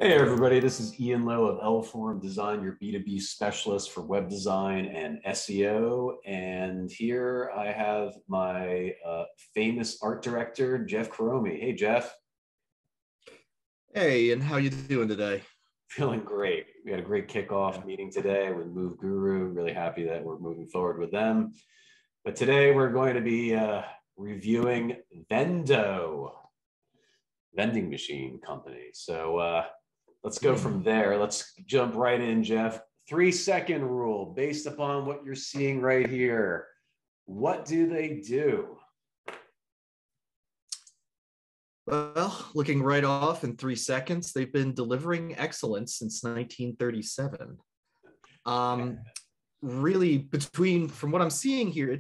Hey everybody, this is Ian Lowe of Lform Design, your B2B specialist for web design and SEO. And here I have my famous art director, Jeff Karomi. Hey Jeff. Hey, and how you doing today? Feeling great. We had a great kickoff meeting today with Move Guru. Really happy that we're moving forward with them. But today we're going to be reviewing Vendo, vending machine company. So let's go from there. Let's jump right in, Jeff. 3-second rule based upon what you're seeing right here. What do they do? Well, looking right off in 3 seconds, they've been delivering excellence since 1937. Really, from what I'm seeing here,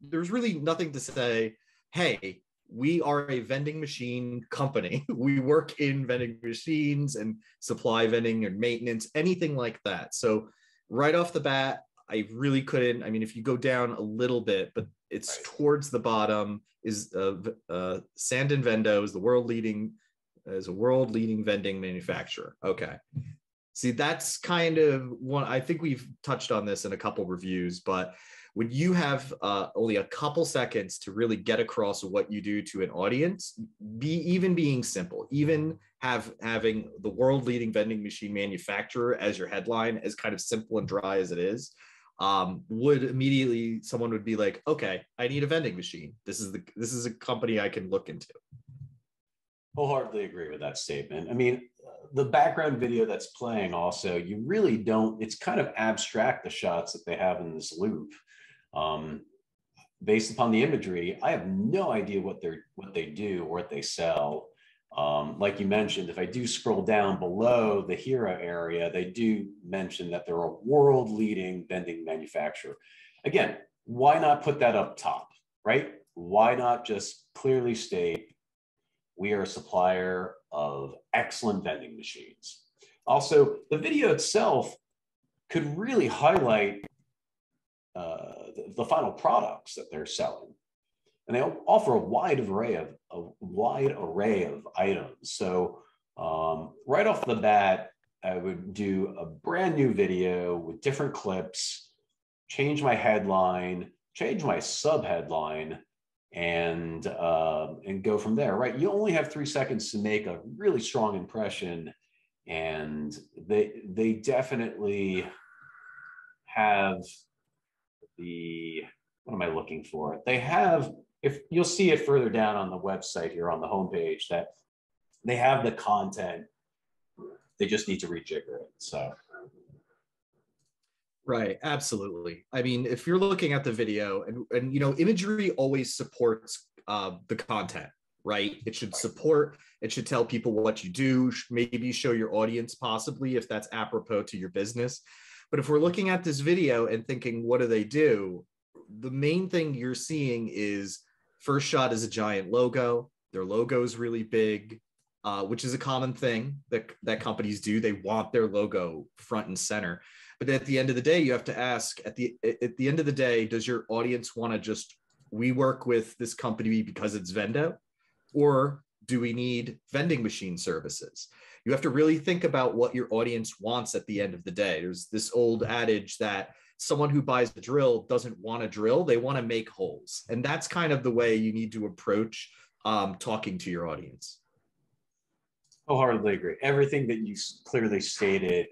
there's really nothing to say, hey, we are a vending machine company. We work in vending machines and supply vending and maintenance, anything like that. So right off the bat, I really couldn't. I mean, if you go down a little bit, but it's Right. towards the bottom, is SandenVendo is a world leading vending manufacturer. Okay. See, that's kind of one. I think we've touched on this in a couple reviews, but when you have only a couple seconds to really get across what you do to an audience, being simple, even having the world leading vending machine manufacturer as your headline, as kind of simple and dry as it is, would immediately someone would be like, okay, I need a vending machine. This is a company I can look into. Wholeheartedly agree with that statement. I mean, the background video that's playing also, you really don't, it's kind of abstract, the shots that they have in this loop. Based upon the imagery, I have no idea what they do or what they sell. Like you mentioned, if I do scroll down below the hero area, they do mention that they're a world leading vending manufacturer. Again, why not put that up top, right? Why not just clearly state we are a supplier of excellent vending machines? Also, the video itself could really highlight the final products that they're selling, and they offer a wide array of items. So right off the bat, I would do a brand new video with different clips, change my headline, change my sub headline, and go from there. Right, you only have 3 seconds to make a really strong impression, and they definitely have what am I looking for? They have, if you'll see it further down on the website here on the homepage, that they have the content. They just need to rejigger it. So. Right, absolutely. I mean, if you're looking at the video and imagery always supports the content, right? It should tell people what you do, maybe show your audience possibly if that's apropos to your business. But if we're looking at this video and thinking, what do they do? The main thing you're seeing is first shot is a giant logo. Their logo is really big, which is a common thing that companies do. They want their logo front and center. But at the end of the day, you have to ask, at the end of the day, does your audience want to just, we work with this company because it's Vendo? Or do we need vending machine services? You have to really think about what your audience wants at the end of the day. There's this old adage that someone who buys a drill doesn't want to drill, they want to make holes. And that's kind of the way you need to approach talking to your audience. Wholeheartedly agree. Everything that you clearly stated,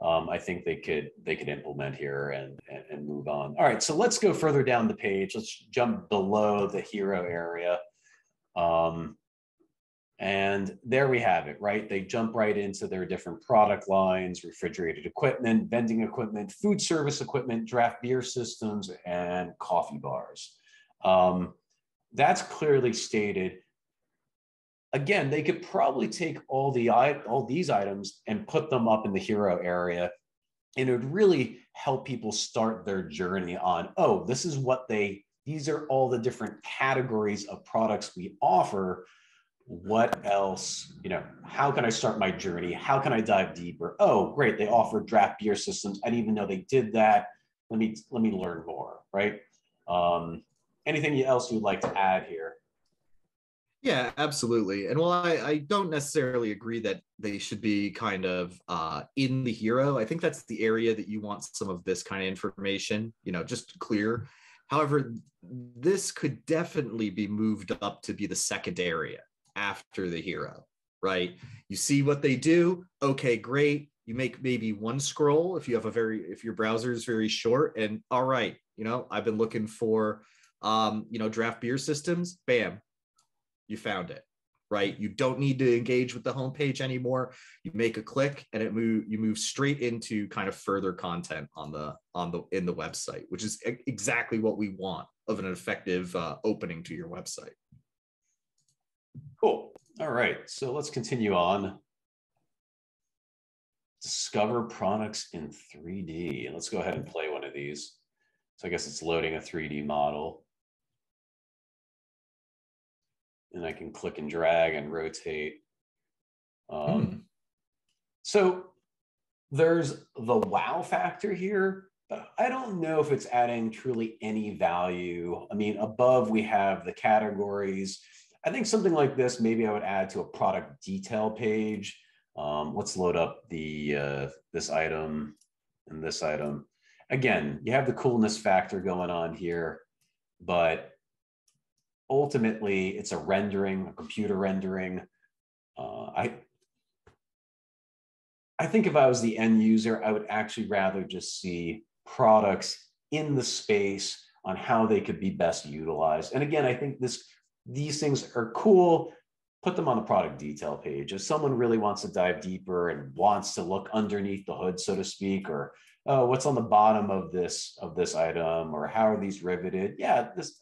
I think they could implement here and move on. All right, so let's go further down the page. Let's jump below the hero area. And there we have it, right? They jump right into their different product lines: refrigerated equipment, vending equipment, food service equipment, draft beer systems, and coffee bars. That's clearly stated. Again, they could probably take all these items and put them up in the hero area, and it would really help people start their journey on, oh, these are all the different categories of products we offer. What else, how can I start my journey? How can I dive deeper? Oh, great, they offer draft beer systems. I didn't even know they did that. Let me learn more, right? Anything else you'd like to add here? Yeah, absolutely. And while I don't necessarily agree that they should be kind of in the hero, I think that's the area that you want some of this kind of information, just clear. However, this could definitely be moved up to be the second area after the hero, right? You see what they do. Okay, great. You make maybe one scroll if your browser is very short, and all right, I've been looking for draft beer systems. Bam, you found it, right? You don't need to engage with the homepage anymore. You make a click and you move straight into kind of further content in the website, which is exactly what we want of an effective opening to your website. Cool. All right. So let's continue on. Discover products in 3D. Let's go ahead and play one of these. So I guess it's loading a 3D model. And I can click and drag and rotate. So there's the wow factor here, but I don't know if it's adding truly any value. I mean, above we have the categories. I think something like this, maybe I would add to a product detail page. Let's load up this item and this item. Again, you have the coolness factor going on here, but ultimately it's a rendering, a computer rendering. I think if I was the end user, I would actually rather just see products in the space on how they could be best utilized. And again, I think these things are cool. Put them on the product detail page. If someone really wants to dive deeper and wants to look underneath the hood, so to speak, or what's on the bottom of this item, or how are these riveted? Yeah, this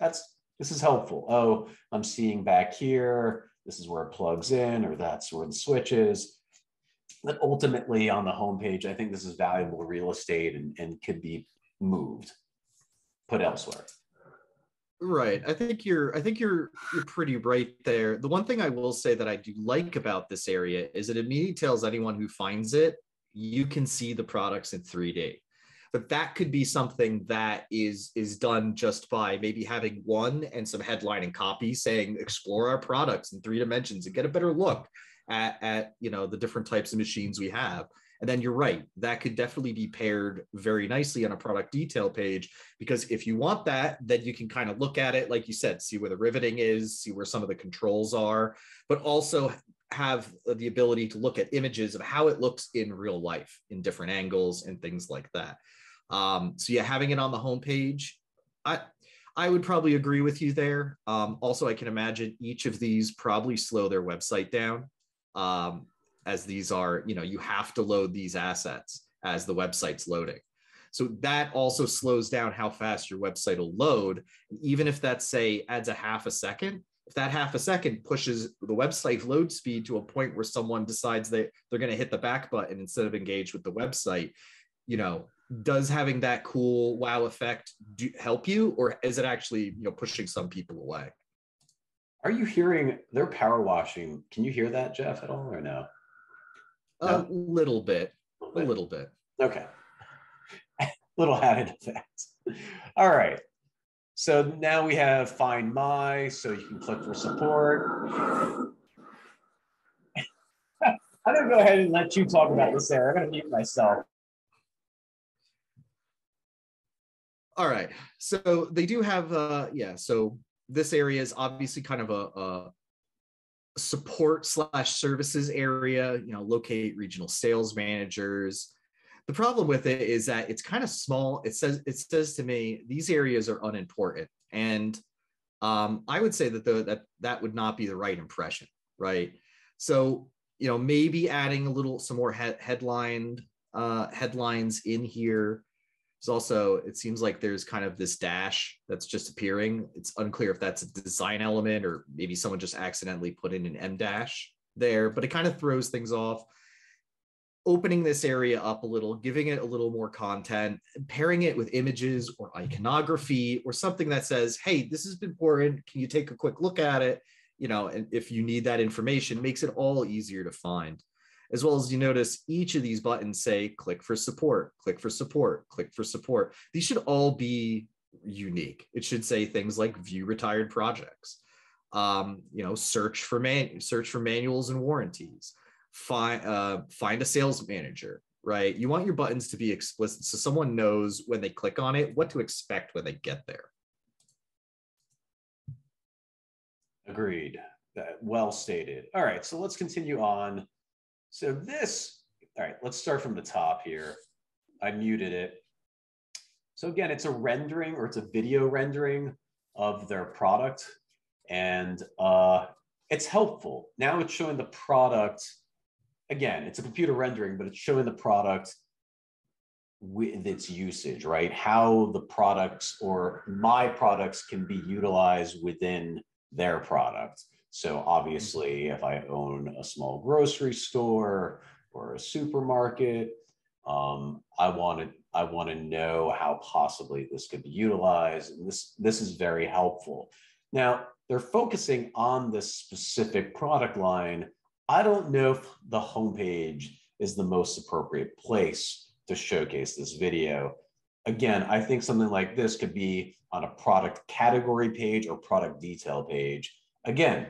is helpful. Oh, I'm seeing back here, this is where it plugs in, or that's where the switch is. But ultimately on the homepage, I think this is valuable real estate and could be moved, put elsewhere. Right. I think you're pretty right there. The one thing I will say that I do like about this area is it immediately tells anyone who finds it, you can see the products in 3D. But that could be something that is done just by maybe having one and some headline and copy saying explore our products in 3 dimensions and get a better look at the different types of machines we have. And then you're right, that could definitely be paired very nicely on a product detail page, because if you want that, then you can kind of look at it, like you said, see where the riveting is, see where some of the controls are, but also have the ability to look at images of how it looks in real life in different angles and things like that. So yeah, having it on the homepage, I would probably agree with you there. Also, I can imagine each of these probably slow their website down. As these are, you have to load these assets as the website's loading. So that also slows down how fast your website will load. Even if that, say, adds a half a second, if that half a second pushes the website load speed to a point where someone decides that they're going to hit the back button instead of engage with the website, does having that cool wow effect help you, or is it actually, pushing some people away? Are you hearing they're power washing? Can you hear that, Jeff, at all, or no? A little bit. Okay. Little added effect. All right. So now we have Find My, so you can click for support. I'm going to go ahead and let you talk about this there. I'm going to mute myself. All right. So they do have, so this area is obviously kind of a support / services area, locate regional sales managers. The problem with it is that it's kind of small. It says to me, these areas are unimportant. And I would say that would not be the right impression, right? So, maybe adding some more headlines in here. There's also, it seems like there's kind of this dash that's just appearing. It's unclear if that's a design element or maybe someone just accidentally put in an M dash there, but it kind of throws things off. Opening this area up a little, giving it a little more content, pairing it with images or iconography or something that says, hey, this is important. Can you take a quick look at it? And if you need that information, makes it all easier to find. As well as you notice each of these buttons say, click for support, click for support, click for support. These should all be unique. It should say things like view retired projects. search for manuals and warranties, find a sales manager, right? You want your buttons to be explicit so someone knows when they click on it what to expect when they get there. Agreed. Well stated. All right, so let's continue on. So all right, let's start from the top here. I muted it. So again, it's a rendering, or it's a video rendering of their product, and it's helpful. Now it's showing the product. Again, it's a computer rendering, but it's showing the product with its usage, right? How the products or my products can be utilized within their product. So obviously, if I own a small grocery store or a supermarket, I want to know how possibly this could be utilized, and this is very helpful. Now they're focusing on this specific product line. I don't know if the homepage is the most appropriate place to showcase this video. Again, I think something like this could be on a product category page or product detail page. Again,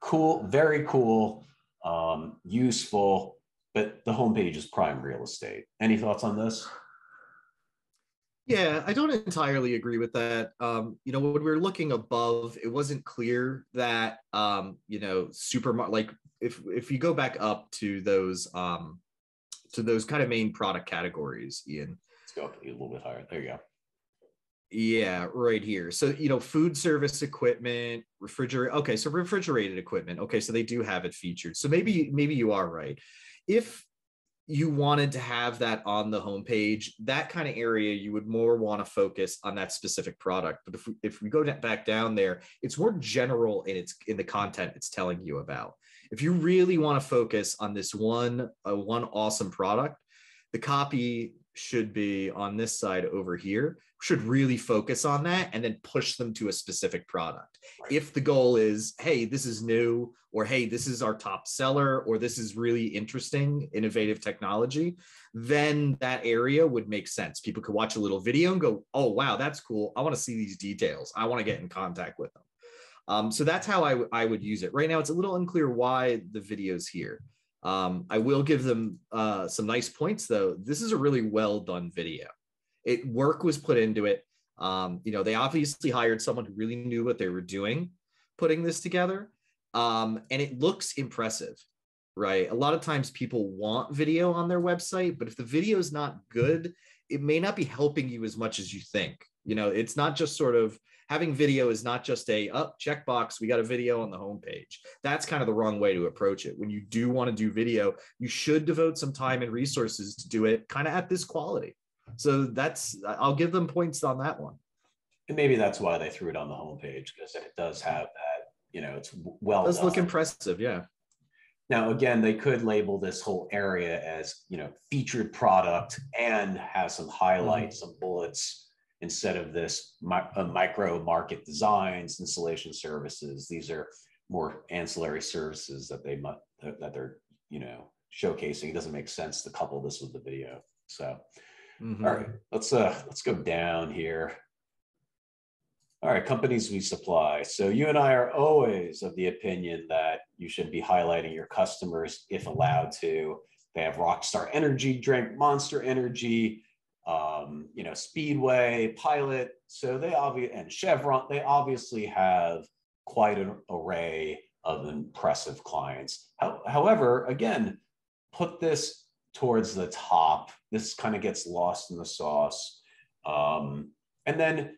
cool, very cool, useful, but the homepage is prime real estate. Any thoughts on this? Yeah, I don't entirely agree with that. When we were looking above, it wasn't clear that supermarket, like if you go back up to those kind of main product categories, Ian. Let's go up a little bit higher. There you go. Yeah, right here. So, food service equipment, okay, so refrigerated equipment. Okay, so they do have it featured. So maybe you are right. If you wanted to have that on the homepage, that kind of area, you would more want to focus on that specific product. But if we go back down there, it's more general in the content it's telling you about. If you really want to focus on this one awesome product, the copy should be on this side over here, should really focus on that and then push them to a specific product. Right. If the goal is, hey, this is new, or hey, this is our top seller, or this is really interesting, innovative technology, then that area would make sense. People could watch a little video and go, oh, wow, that's cool. I want to see these details. I want to get in contact with them. So that's how I would use it. Right now, it's a little unclear why the video's here. I will give them some nice points, though. This is a really well done video. Work was put into it. They obviously hired someone who really knew what they were doing, putting this together. And it looks impressive, right? A lot of times people want video on their website, but if the video is not good, it may not be helping you as much as you think. It's not just sort of having video is not just a checkbox, we got a video on the homepage. That's kind of the wrong way to approach it. When you do want to do video, you should devote some time and resources to do it kind of at this quality. So I'll give them points on that one. And maybe that's why they threw it on the homepage, because it does have that, it's well done. It does look impressive, yeah. Now, again, they could label this whole area as, featured product and have some highlights, some bullets, instead of this micro market designs, installation services. These are more ancillary services that they're showcasing. It doesn't make sense to couple this with the video. So, all right, let's go down here. All right, companies we supply. So you and I are always of the opinion that you should be highlighting your customers if allowed to. They have Rockstar Energy Drink, Monster Energy, Speedway, Pilot. So and Chevron, they obviously have quite an array of impressive clients. However, again, put this towards the top. This kind of gets lost in the sauce. And then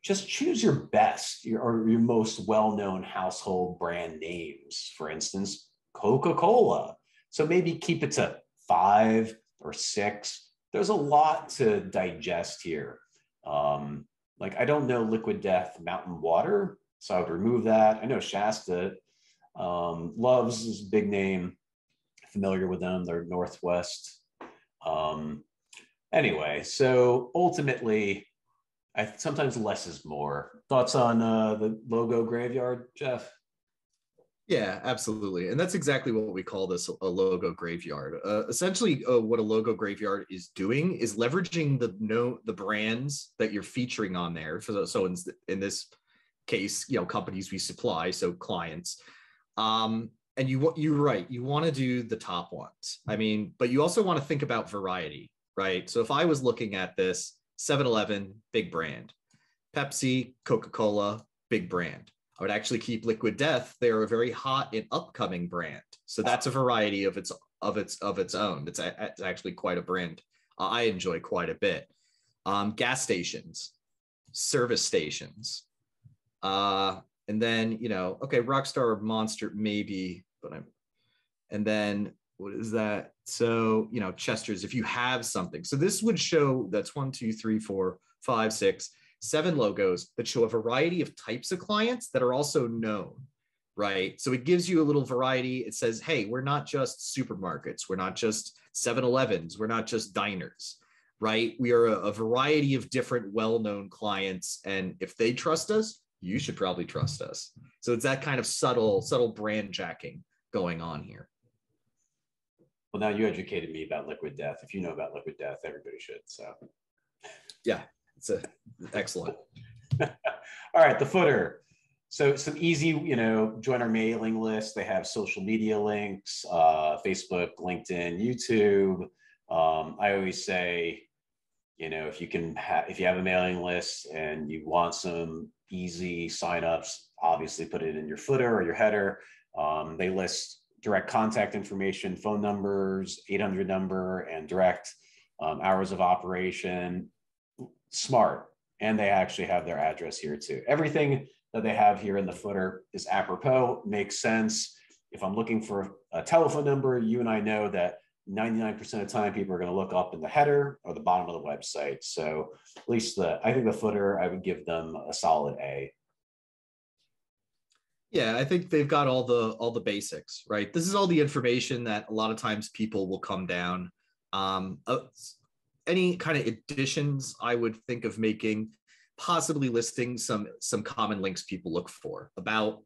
just choose your best or your most well-known household brand names. For instance, Coca-Cola. So maybe keep it to 5 or 6. There's a lot to digest here. I don't know Liquid Death Mountain Water, so I would remove that. I know Shasta. Love's is a big name. Familiar with them. They're Northwest. Anyway, so ultimately, sometimes less is more. Thoughts on the logo graveyard, Jeff? Yeah, absolutely. And that's exactly what we call this, a logo graveyard. Essentially, what a logo graveyard is doing is leveraging the brands that you're featuring on there. So in this case, companies we supply, so clients. And you're right, you want to do the top ones. I mean, but you also want to think about variety, right? So if I was looking at this, 7-Eleven, big brand. Pepsi, Coca-Cola, big brand. I would actually keep Liquid Death. They're a very hot and upcoming brand. So that's a variety of its own. It's actually quite a brand I enjoy quite a bit. Gas stations, service stations, and then okay, Rockstar, Monster maybe, and then what is that? So Chester's, if you have something. So this would show that's 1, 2, 3, 4, 5, 6, 7 logos that show a variety of types of clients that are also known, right? So it gives you a little variety. It says, hey, we're not just supermarkets. We're not just 7-Elevens. We're not just diners, right? We are a variety of different well-known clients. And if they trust us, you should probably trust us. So it's that kind of subtle brand jacking going on here. Well, now you educated me about Liquid Death. If you know about Liquid Death, everybody should. So yeah, it's excellent. All right, the footer. So some easy, join our mailing list. They have social media links, Facebook, LinkedIn, YouTube. I always say, if you have a mailing list and you want some easy signups, obviously put it in your footer or your header. They list direct contact information, phone numbers, 800 number, and direct hours of operation. Smart. And they actually have their address here too. Everything that they have here in the footer is apropos, makes sense. If I'm looking for a telephone number, you and I know that 99% of the time people are going to look up in the header or the bottom of the website. So at least I think the footer, I would give them a solid A. Yeah, I think they've got all the basics, right? This is all the information that a lot of times people will come down. Any kind of additions I would think of making, possibly listing some common links people look for about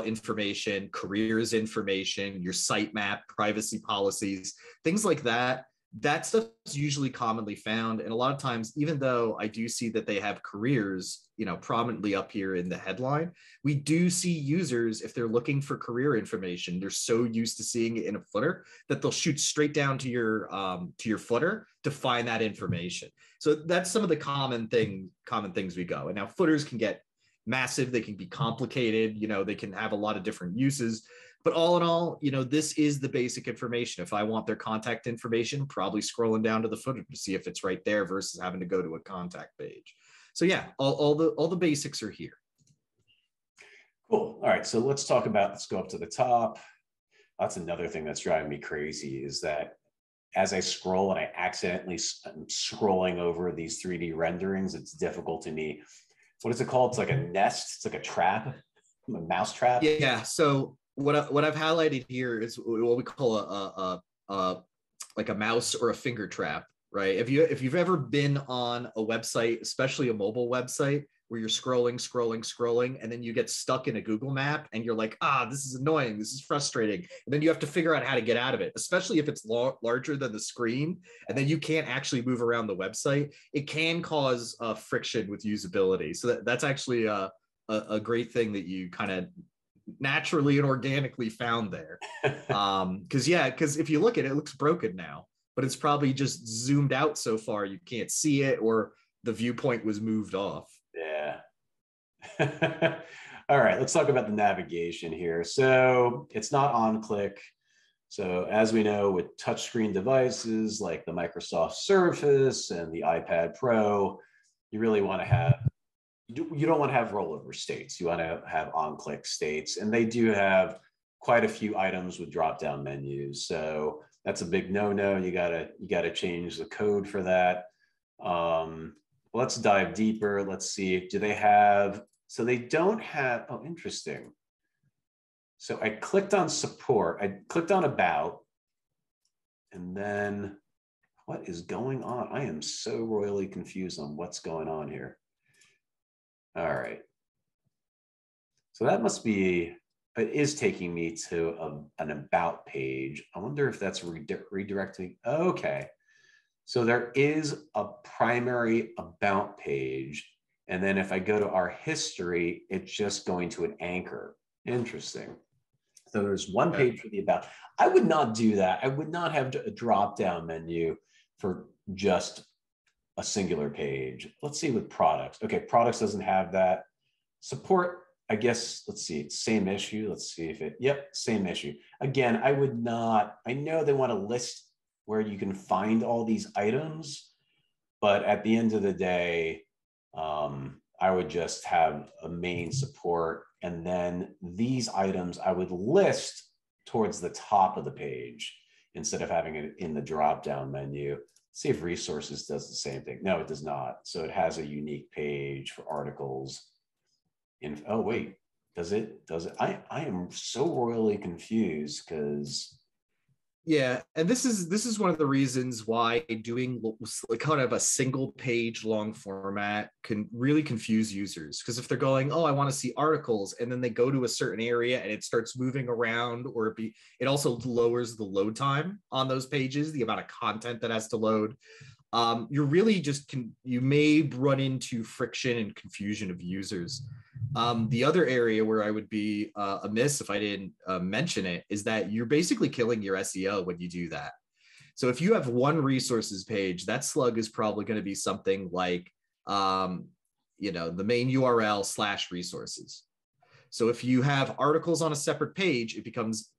information, careers information, your sitemap, privacy policies, things like that. That stuff is usually commonly found. And a lot of times, even though I do see that they have careers, prominently up here in the headline, we do see users, if they're looking for career information, they're so used to seeing it in a footer that they'll shoot straight down to your footer to find that information. So that's some of the common things we go. And now footers can get massive, they can be complicated, they can have a lot of different uses. But all in all, this is the basic information. If I want their contact information, probably scrolling down to the footer to see if it's right there versus having to go to a contact page. So yeah, all the basics are here. Cool. All right, so let's go up to the top. That's another thing that's driving me crazy is that as I scroll and I accidentally am scrolling over these 3D renderings, it's difficult to me. What is it called? It's like a nest. It's like a trap, a mouse trap. Yeah. So what I've highlighted here is what we call like a mouse or a finger trap, right? If you've ever been on a website, especially a mobile website, where you're scrolling, and then you get stuck in a Google map and you're like, this is annoying, this is frustrating. And then you have to figure out how to get out of it, especially if it's larger than the screen, and then you can't actually move around the website. It can cause friction with usability. So that's actually a great thing that you kind of naturally and organically found there. Because if you look at it, it looks broken now, but it's probably just zoomed out so far you can't see it, or the viewpoint was moved off. Yeah. All right, let's talk about the navigation here. So it's not on click. So as we know, with touchscreen devices like the Microsoft Surface and the iPad Pro, you really want to have, you don't want to have rollover states. You want to have on-click states. And they do have quite a few items with drop-down menus. So that's a big no-no. You gotta change the code for that. Let's dive deeper. Let's see, do they have, so they don't have, oh, interesting. So I clicked on support, I clicked on about, and then what is going on? I am so royally confused on what's going on here. All right. So that must be, it is taking me to an about page. I wonder if that's redirecting. Okay. So there is a primary about page, And then if I go to our history, it's just going to an anchor. Interesting. So there's one page for the about. I would not do that. I would not have a drop down menu for just a singular page. Let's see with products. Okay, products doesn't have that. Support, I guess, let's see, same issue. Let's see if it, yep, same issue. Again, I would not, I know they want to list where you can find all these items, but at the end of the day, I would just have a main support, and then these items I would list towards the top of the page instead of having it in the drop-down menu. See if resources does the same thing. No, it does not. So it has a unique page for articles. Oh wait, does it? Does it? I am so royally confused because yeah, and this is one of the reasons why doing like kind of a single page long format can really confuse users. Because if they're going, oh, I want to see articles, and then they go to a certain area and it starts moving around, or it also lowers the load time on those pages, the amount of content that has to load. You're really just you may run into friction and confusion of users. The other area where I would be amiss if I didn't mention it is that you're basically killing your SEO when you do that. So if you have one resources page, that slug is probably going to be something like, the main URL / resources. So if you have articles on a separate page, it becomes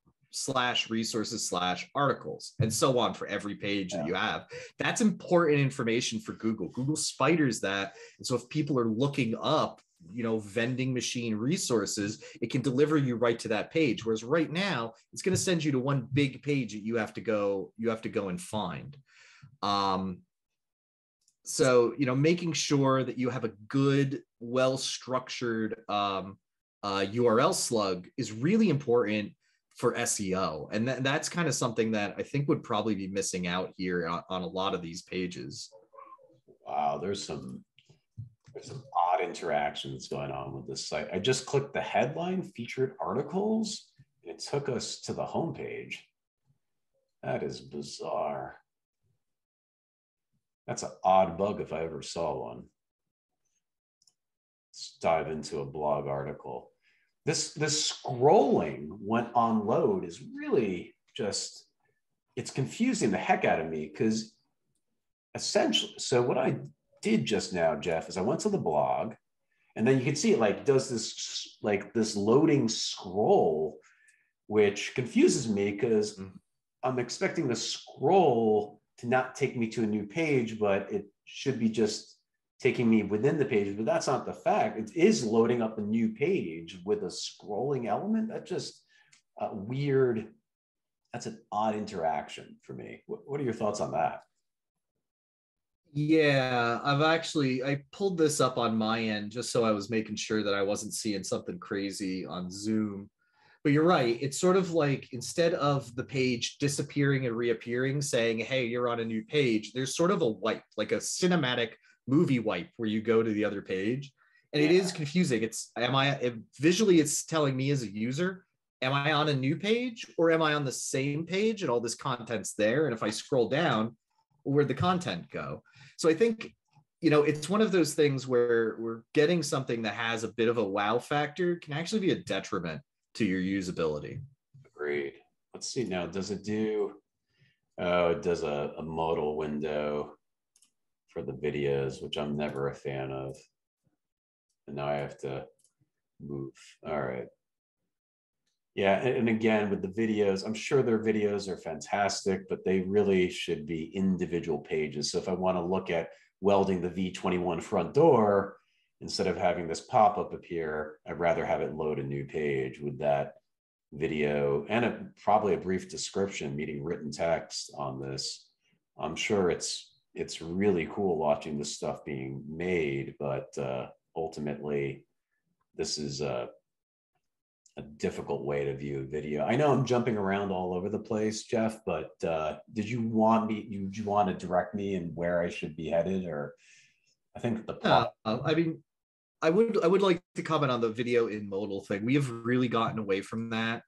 / resources / articles, and so on for every page that you have. That's important information for Google. Google spiders that. And so if people are looking up, vending machine resources, it can deliver you right to that page. Whereas right now, it's going to send you to one big page that you have to go and find. So, making sure that you have a good, well-structured URL slug is really important for SEO. And that's kind of something that I think would probably be missing out here on a lot of these pages. Wow, there's some odd interactions going on with this site. I just clicked the headline, featured articles, and it took us to the homepage. That is bizarre. That's an odd bug if I ever saw one. Let's dive into a blog article. This scrolling when on load is really just, it's confusing the heck out of me because essentially, so what I did just now, Jeff, is I went to the blog and then you can see it like does this loading scroll, which confuses me because I'm expecting the scroll to not take me to a new page, but it should be just taking me within the page, but that's not the fact. It is loading up a new page with a scrolling element. That's just weird. That's an odd interaction for me. What are your thoughts on that? Yeah, I pulled this up on my end just so I was making sure that I wasn't seeing something crazy on Zoom. But you're right. It's sort of like instead of the page disappearing and reappearing saying, hey, you're on a new page, there's sort of a wipe, like a cinematic movie wipe where you go to the other page. And it is confusing. Visually, it's telling me as a user, am I on a new page or am I on the same page and all this content's there? And if I scroll down, where'd the content go? So I think, it's one of those things where we're getting something that has a bit of a wow factor can actually be a detriment to your usability. Agreed. Let's see now. Does it do? Oh, it does a modal window for the videos, which I'm never a fan of. And now I have to move. All right. Yeah, and again, with the videos, I'm sure their videos are fantastic, but they really should be individual pages. So if I want to look at welding the V21 front door, instead of having this pop-up appear, I'd rather have it load a new page with that video and probably a brief description, meaning written text on this. I'm sure it's really cool watching this stuff being made, but ultimately, this is a difficult way to view a video. I know I'm jumping around all over the place, Jeff, but did you want to direct me in where I should be headed? Or I think I would like to comment on the video in modal thing. We have really gotten away from that.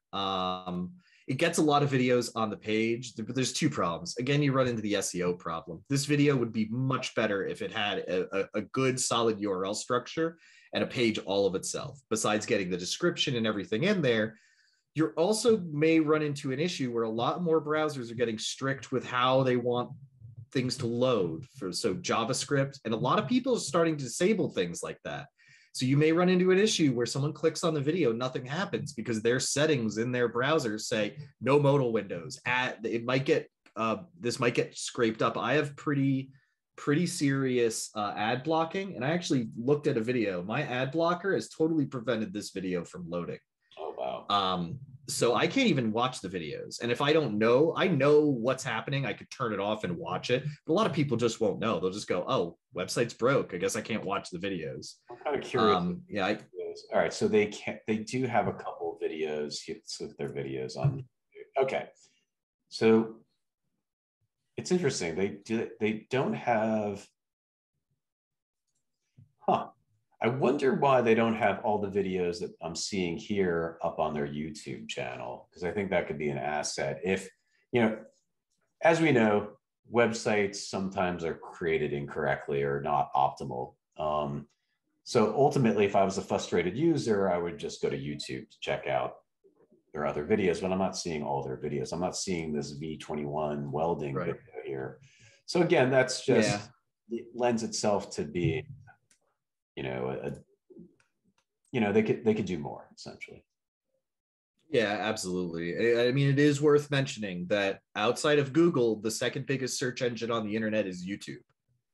It gets a lot of videos on the page, but there's two problems. Again, you run into the SEO problem. This video would be much better if it had a good solid URL structure and a page all of itself. Besides getting the description and everything in there, you also may run into an issue where a lot more browsers are getting strict with how they want things to load so JavaScript, and a lot of people are starting to disable things like that. So you may run into an issue where someone clicks on the video, nothing happens because their settings in their browsers say no modal windows. It might get this might get scraped up. I have pretty serious ad blocking, and I actually looked at a video. My ad blocker has totally prevented this video from loading. Oh wow. So I can't even watch the videos. And if I don't know, I know what's happening, I could turn it off and watch it. But a lot of people just won't know. They'll just go, oh, website's broke. I guess I can't watch the videos. I'm kind of curious. All right. So they do have a couple of videos. Let's look at their videos on. Okay. So it's interesting. They don't have, I wonder why they don't have all the videos that I'm seeing here up on their YouTube channel, because I think that could be an asset. If, as we know, websites sometimes are created incorrectly or not optimal. So ultimately, if I was a frustrated user, I would just go to YouTube to check out their other videos, but I'm not seeing all their videos. I'm not seeing this V21 welding video here. So again, that's just, it lends itself to be, they could do more essentially. Yeah, absolutely. I mean, it is worth mentioning that outside of Google, the second biggest search engine on the internet is YouTube.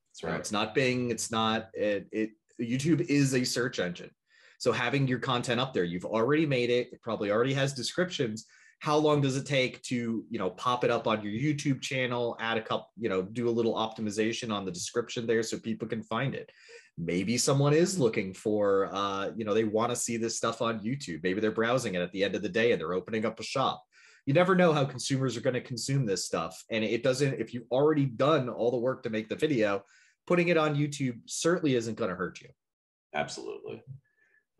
That's right. It's not Bing. It's not YouTube is a search engine. So having your content up there, you've already made it. It probably already has descriptions. How long does it take to, pop it up on your YouTube channel, add a couple, do a little optimization on the description there so people can find it? Maybe someone is looking for, they want to see this stuff on YouTube. Maybe they're browsing it at the end of the day and they're opening up a shop. You never know how consumers are going to consume this stuff. And it doesn't, if you've already done all the work to make the video, putting it on YouTube certainly isn't going to hurt you. Absolutely.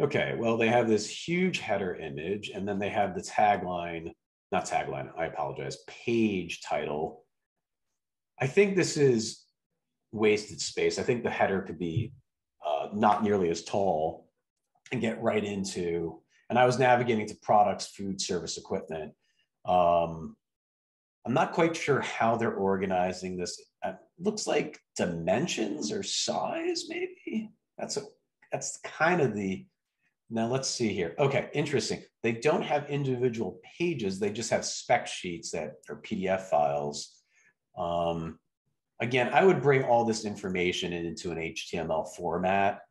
Okay, well, they have this huge header image, and then they have the page title. I think this is wasted space. I think the header could be not nearly as tall and get right into, and I was navigating to products, food, service, equipment. I'm not quite sure how they're organizing this. It looks like dimensions or size, maybe. That's kind of the, now let's see here. Okay, interesting. They don't have individual pages. They just have spec sheets that are PDF files. Again, I would bring all this information into an HTML format.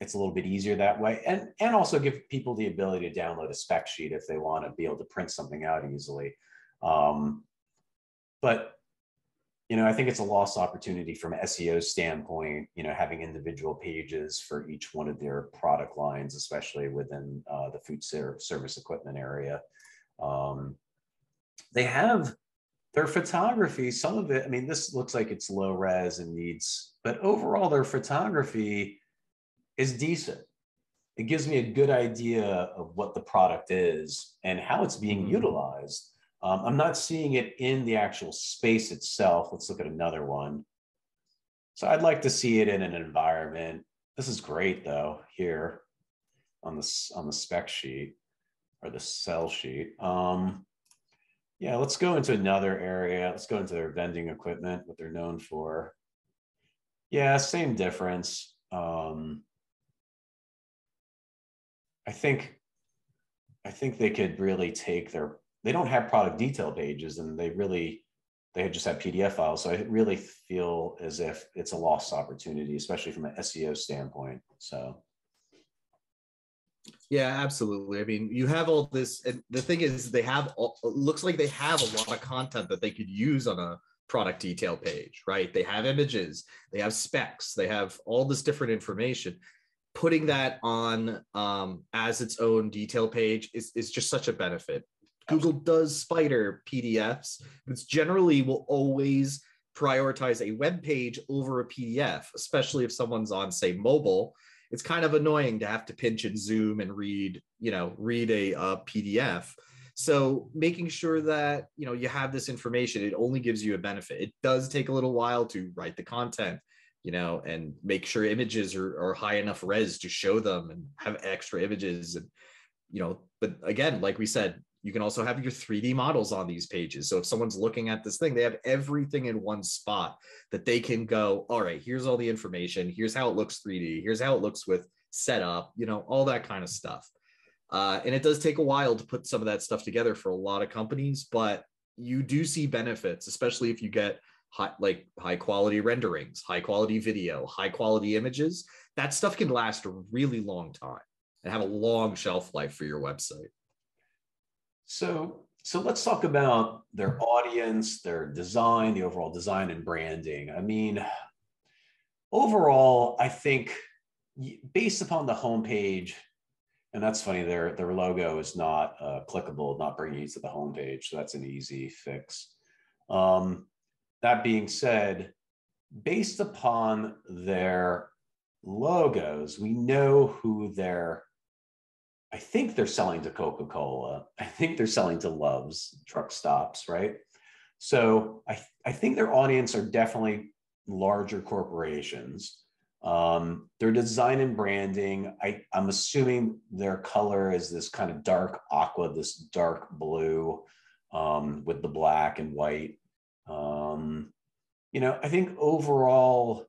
It's a little bit easier that way. And also give people the ability to download a spec sheet if they want to be able to print something out easily. But I think it's a lost opportunity from an SEO standpoint, having individual pages for each one of their product lines, especially within the food service equipment area. They have their photography, some of it, I mean, this looks like it's low res and needs, but overall their photography is decent. It gives me a good idea of what the product is and how it's being utilized. I'm not seeing it in the actual space itself. Let's look at another one. So I'd like to see it in an environment. This is great though, here on the spec sheet or the cell sheet. Yeah, let's go into another area. Let's go into their vending equipment, what they're known for. Yeah, same difference. I think they could really take they don't have product detail pages, and they just have PDF files. So I really feel as if it's a lost opportunity, especially from an SEO standpoint. So. Yeah, absolutely. I mean, you have all this, and the thing is, it looks like they have a lot of content that they could use on a product detail page, right? They have images, they have specs, they have all this different information. Putting that on as its own detail page is just such a benefit. Google does spider PDFs, but generally will always prioritize a web page over a PDF, especially if someone's on, say, mobile. It's kind of annoying to have to pinch and zoom and read a PDF. So making sure that, you know, you have this information, it only gives you a benefit. It does take a little while to write the content, you know, and make sure images are high enough res to show them and have extra images. And, you know, but again, like we said, you can also have your 3D models on these pages. So if someone's looking at this thing, they have everything in one spot that they can go, all right, here's all the information. Here's how it looks 3D. Here's how it looks with setup, you know, all that kind of stuff. And it does take a while to put some of that stuff together for a lot of companies, but you do see benefits, especially if you get high quality renderings, high quality video, high quality images. That stuff can last a really long time and have a long shelf life for your website. So let's talk about their audience, their design, the overall design and branding. I mean, overall, I think based upon the homepage, and that's funny, their logo is not clickable, not bringing you to the homepage. So that's an easy fix. That being said, based upon their logos, we know who I think they're selling to Coca-Cola. I think they're selling to Love's truck stops, right? So I think their audience are definitely larger corporations. Their design and branding, I'm assuming their color is this kind of dark aqua, this dark blue with the black and white. You know, I think overall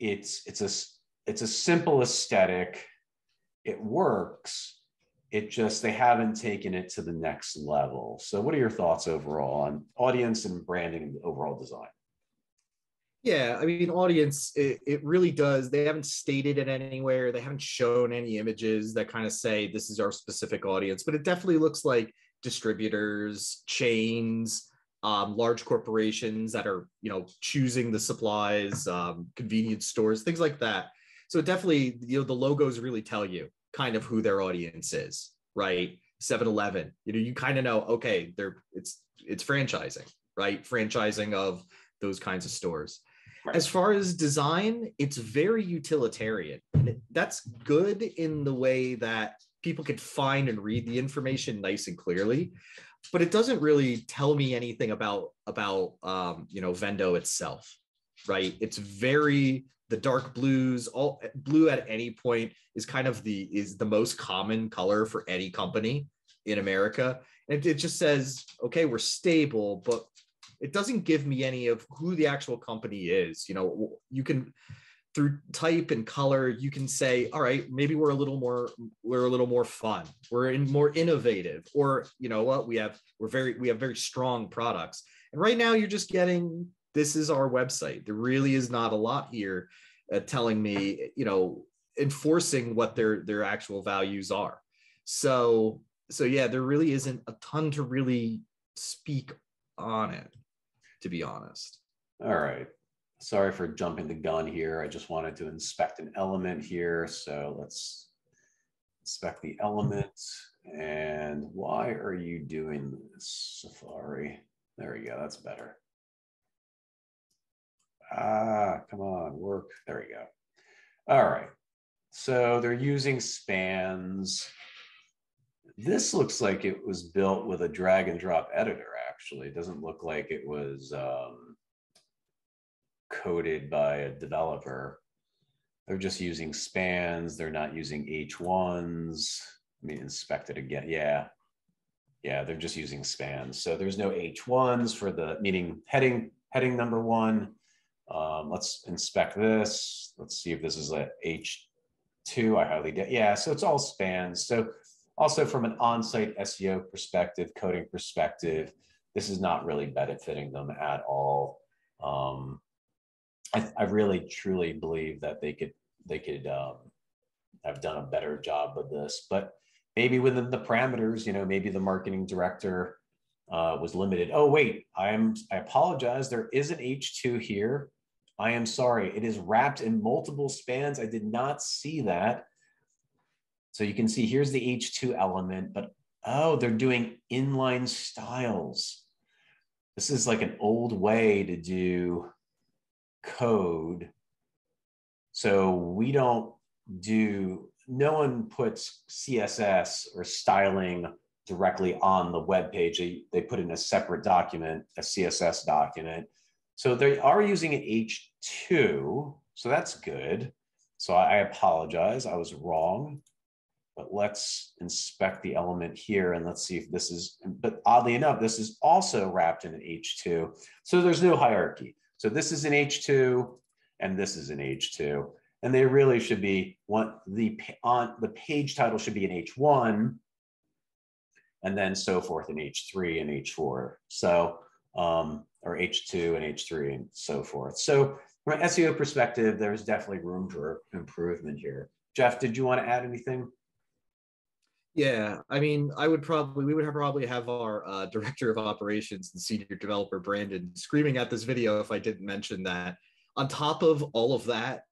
it's a simple aesthetic. It works. It just, they haven't taken it to the next level. So what are your thoughts overall on audience and branding and overall design? Yeah, I mean, audience, it really does. They haven't stated it anywhere. They haven't shown any images that kind of say this is our specific audience, but it definitely looks like distributors, chains, large corporations that are, you know, choosing the supplies, convenience stores, things like that. So definitely, you know, the logos really tell you kind of who their audience is, right? 7-Eleven, you know, you kind of know, okay, it's franchising, right? Franchising of those kinds of stores. Right. As far as design, it's very utilitarian. And that's good in the way that people can find and read the information nice and clearly, but it doesn't really tell me anything about you know, Vendo itself, right? It's very, the dark blues, all blue at any point is kind of the most common color for any company in America. And it just says, okay, we're stable, but it doesn't give me any of who the actual company is. You know, you can, through type and color, you can say, all right, maybe we're a little more fun, we're more innovative, or you know what, we have very strong products. And right now you're just getting, this is our website. There really is not a lot here telling me, you know, enforcing what their actual values are. So yeah, there really isn't a ton to really speak on it, to be honest. All right. Sorry for jumping the gun here. I just wanted to inspect an element here. So let's inspect the element. And why are you doing this, Safari? There we go. That's better. Come on, work. There we go. All right. So they're using spans. This looks like it was built with a drag and drop editor, actually. It doesn't look like it was coded by a developer. They're just using spans. They're not using H1s. Let me inspect it again. Yeah, they're just using spans. So there's no H1s for the, meaning heading number one. Let's inspect this. Let's see if this is a H2. I highly doubt. Yeah, so it's all spans. So also from an on-site SEO perspective, coding perspective, this is not really benefiting them at all. I really truly believe that they could have done a better job with this, but maybe within the parameters, you know, maybe the marketing director was limited. Oh wait, I apologize. There is an H2 here. I am sorry. It is wrapped in multiple spans. I did not see that. So you can see here's the H2 element, but oh, they're doing inline styles. This is like an old way to do code. So we don't do, no one puts CSS or styling directly on the web page. They put in a separate document, a CSS document. So they are using an H2, so that's good. So I apologize, I was wrong. But let's inspect the element here and let's see if this is, but oddly enough, this is also wrapped in an H2. So there's no hierarchy. So this is an H2 and this is an H2. And they really should be, the page title should be an H1 and then so forth in H3 and H4. So, or H2 and H3 and so forth. So from an SEO perspective, there's definitely room for improvement here. Jeff, did you want to add anything? Yeah, I mean, we would probably have our director of operations and senior developer, Brandon, screaming at this video if I didn't mention that. On top of all of that,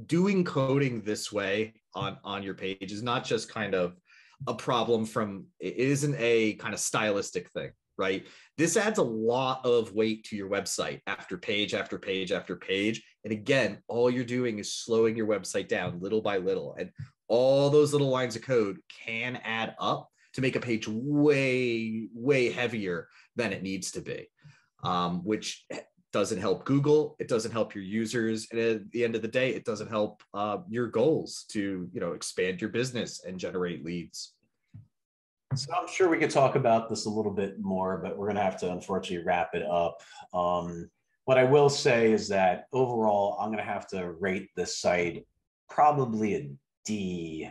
doing coding this way on your page is not just kind of a problem it isn't a kind of stylistic thing, right? This adds a lot of weight to your website after page after page after page. And again, all you're doing is slowing your website down little by little. And all those little lines of code can add up to make a page way, way heavier than it needs to be, which doesn't help Google. It doesn't help your users. And at the end of the day, it doesn't help your goals to, expand your business and generate leads. So I'm sure we could talk about this a little bit more, but we're going to have to unfortunately wrap it up. What I will say is that overall, I'm going to have to rate this site probably a D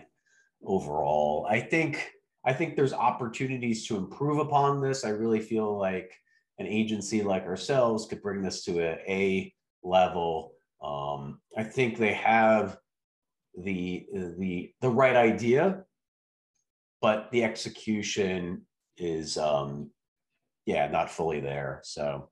overall. I think there's opportunities to improve upon this. I really feel like an agency like ourselves could bring this to an A level. I think they have the right idea, but the execution is not fully there. So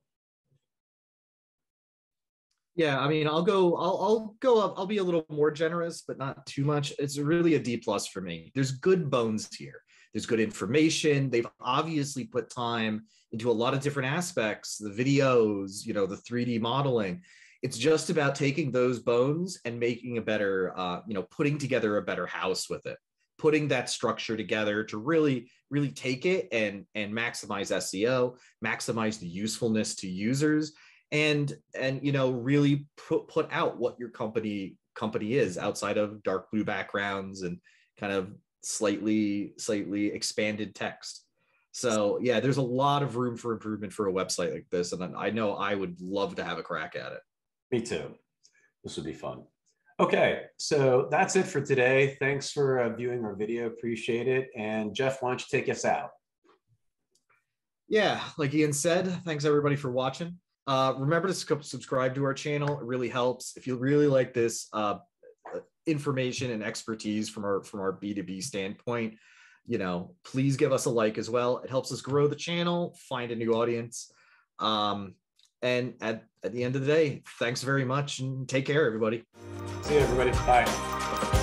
yeah, I mean, I'll go up. I'll be a little more generous, but not too much. It's really a D plus for me. There's good bones here. There's good information. They've obviously put time into a lot of different aspects, the videos, the 3D modeling. It's just about taking those bones and making a better, putting together a better house with it, putting that structure together to really, really take it and maximize SEO, maximize the usefulness to users, and really put out what your company is outside of dark blue backgrounds and kind of slightly expanded text. So yeah, there's a lot of room for improvement for a website like this, and I know I would love to have a crack at it. Me too. This would be fun. Okay, so that's it for today. Thanks for viewing our video. Appreciate it. And Jeff, why don't you take us out? Yeah, like Ian said, thanks everybody for watching. Remember to subscribe to our channel. It really helps. If you really like this information and expertise from our B2B standpoint, please give us a like as well. It helps us grow the channel, find a new audience. And at the end of the day, thanks very much and take care, everybody. See you, everybody. Bye.